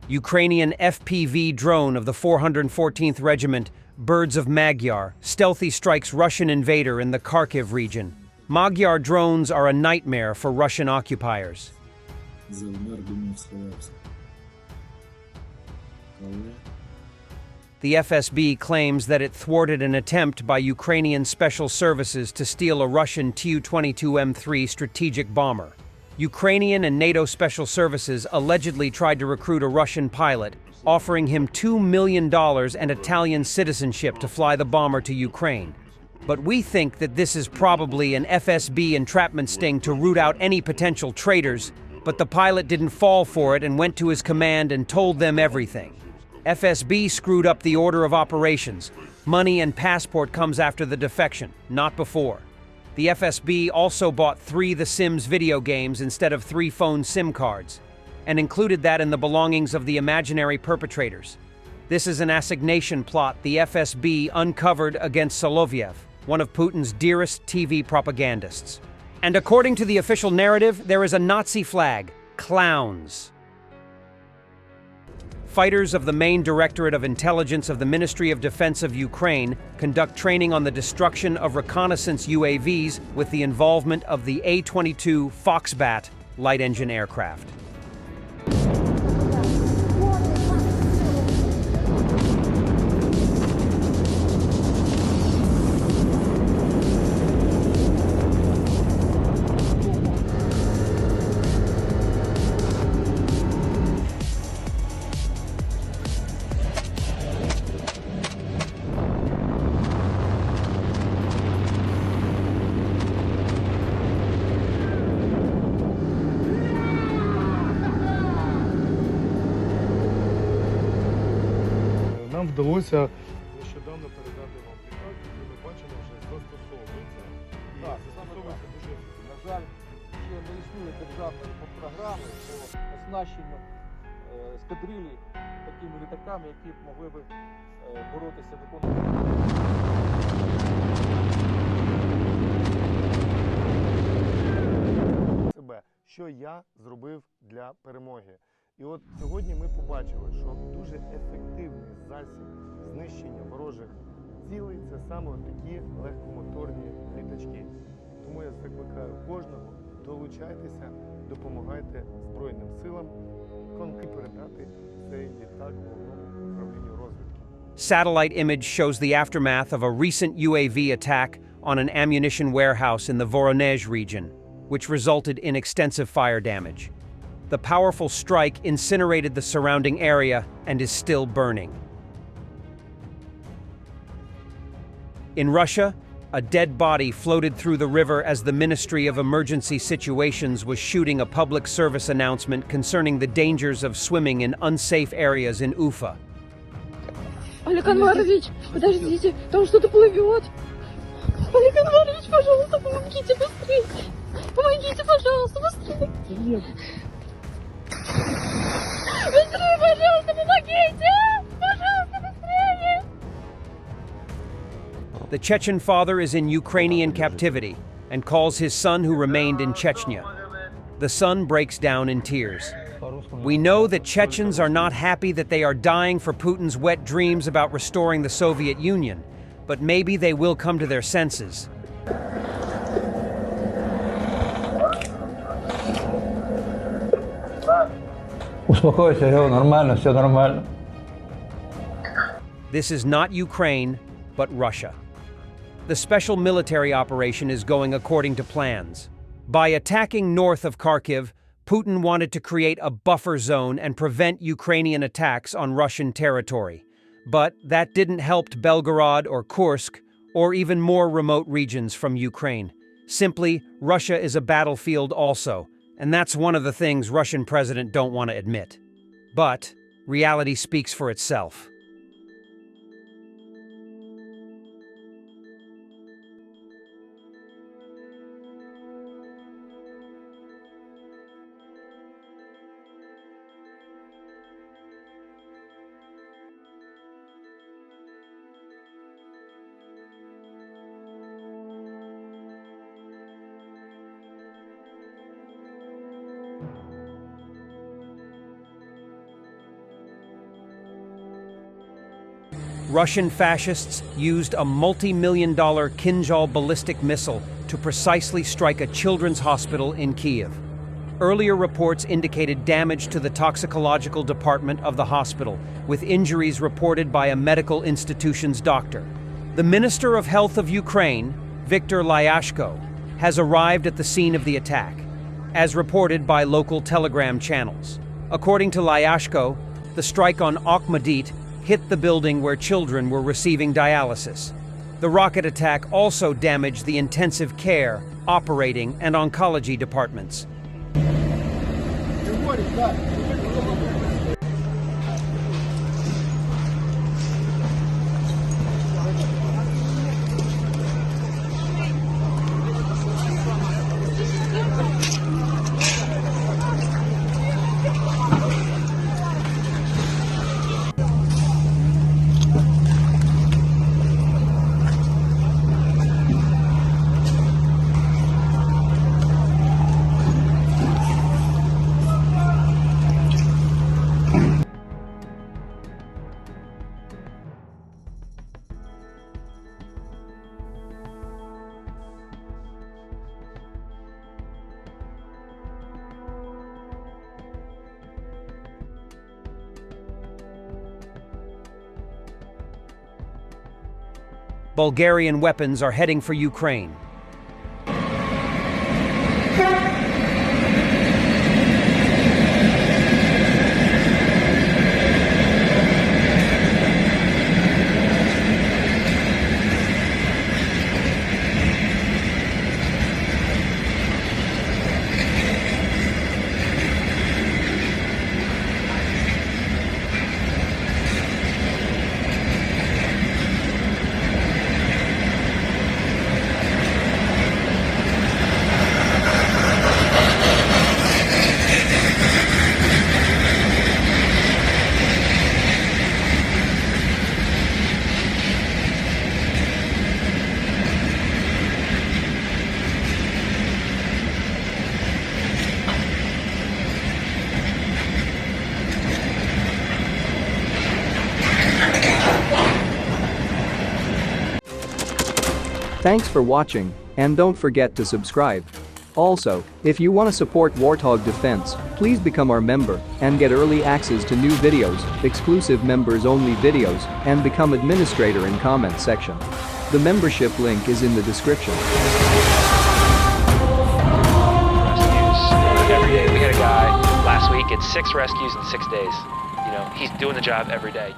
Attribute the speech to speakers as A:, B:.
A: Ukrainian FPV drone of the 414th Regiment, Birds of Magyar, stealthy strikes Russian invader in the Kharkiv region. Magyar drones are a nightmare for Russian occupiers. The FSB claims that it thwarted an attempt by Ukrainian special services to steal a Russian Tu-22M3 strategic bomber. Ukrainian and NATO special services allegedly tried to recruit a Russian pilot, offering him $2 million and Italian citizenship to fly the bomber to Ukraine. But we think that this is probably an FSB entrapment sting to root out any potential traitors, but the pilot didn't fall for it and went to his command and told them everything. FSB screwed up the order of operations. Money and passport comes after the defection, not before. The FSB also bought 3 The Sims video games instead of 3 phone SIM cards, and included that in the belongings of the imaginary perpetrators. This is an assignation plot the FSB uncovered against Solovyev, one of Putin's dearest TV propagandists. And according to the official narrative, there is a Nazi flag, clowns. Fighters of the main Directorate of Intelligence of the Ministry of Defense of Ukraine conduct training on the destruction of reconnaissance UAVs with the involvement of the A-22 Foxbat light engine aircraft.
B: Нам вдалося нещодавно передати вам літак, який ми бачимо вже застосовується. І застосовується дуже ефективно.
C: На жаль, ще не існує державної програми по оснащенню ескадрилі такими літаками, які б могли би боротися, виконувати.
B: Себе, що я зробив для перемоги. І от сьогодні ми побачили, що дуже ефективний засіб знищення ворожих цілей – це саме такі легкомоторні літачки. Тому я закликаю кожного, долучайтеся, допомагайте Збройним силам передати цей літак Головному управлінню розвідки.
A: Satellite image shows the aftermath of a recent UAV attack on an ammunition warehouse in the Voronezh region, which resulted in extensive fire damage. The powerful strike incinerated the surrounding area and is still burning. In Russia, a dead body floated through the river as the Ministry of Emergency Situations was shooting a public service announcement concerning the dangers of swimming in unsafe areas in Ufa.
D: Олег Анварович, подождите, там что-то плывет. Олег Анварович, пожалуйста, помогите быстрее. Помогите, пожалуйста, быстрее. Быстрее, пожалуйста, помогите! Пожалуйста, быстрее!
A: The Chechen father is in Ukrainian captivity and calls his son who remained in Chechnya. The son breaks down in tears. We know that Chechens are not happy that they are dying for Putin's wet dreams about restoring the Soviet Union, but maybe they will come to their senses.
E: Успокойся, нормально, все нормально.
A: This is not Ukraine, but Russia. The special military operation is going according to plans. By attacking north of Kharkiv, Putin wanted to create a buffer zone and prevent Ukrainian attacks on Russian territory. But that didn't help Belgorod or Kursk, or even more remote regions from Ukraine. Simply, Russia is a battlefield also, and that's one of the things Russian president don't want to admit. But reality speaks for itself. Russian fascists used a multi-million-dollar Kinzhal ballistic missile to precisely strike a children's hospital in Kiev. Earlier reports indicated damage to the toxicological department of the hospital, with injuries reported by a medical institution's doctor. The Minister of Health of Ukraine, Viktor Lyashko, has arrived at the scene of the attack, as reported by local telegram channels. According to Lyashko, the strike on Akhmedit hit the building where children were receiving dialysis. The rocket attack also damaged the intensive care, operating, and oncology departments. Bulgarian weapons are heading for Ukraine.
F: Thanks for watching, and don't forget to subscribe. Also, if you want to support Warthog Defense, please become our member and get early access to new videos, exclusive members-only videos, and become administrator in comment section. The membership link is in the description.
G: Rescues every day. We had a guy last week at 6 rescues in 6 days. You know, he's doing the job every day.